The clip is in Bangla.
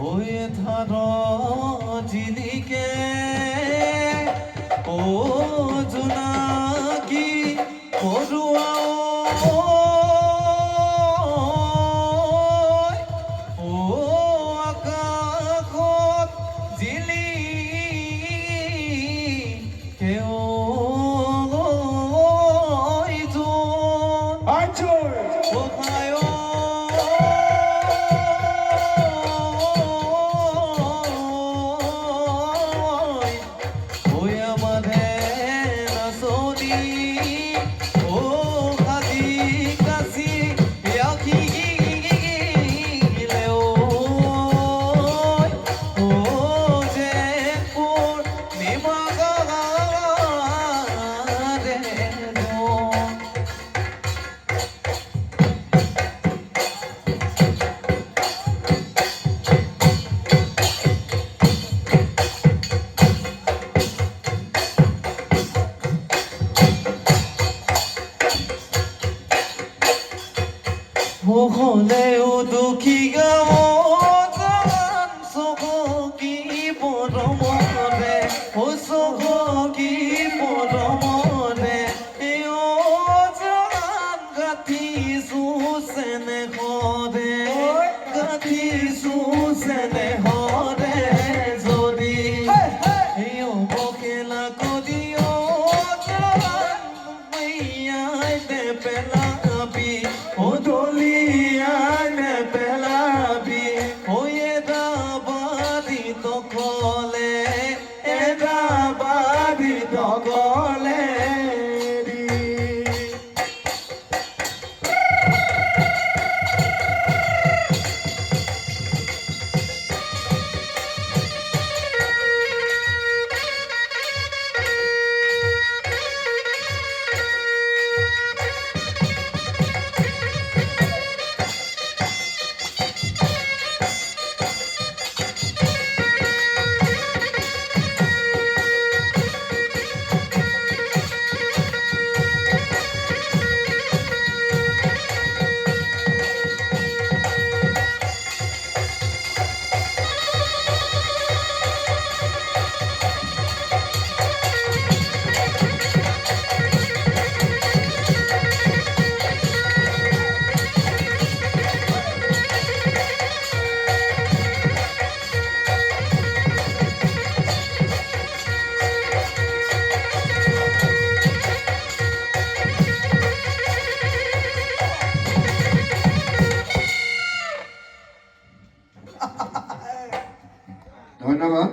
হয়ে ধর জিলিকে ও জোনাকি পড়ুয়া ও আকাশত জিলি কেউ হলেও দুঃখী গাঁৱত চহকী পৰমৰে ও চহকী পৰমৰে জান গাঁঠিছো চেনেহৰে গাঁঠিছো চেনেহৰে যদি বকেলা কদিও জান পেলাবি ও দলিয়ানে পেলাবি হয়ে দাবাদি তকলে এদাবাদি তকলে ধন্যবাদ।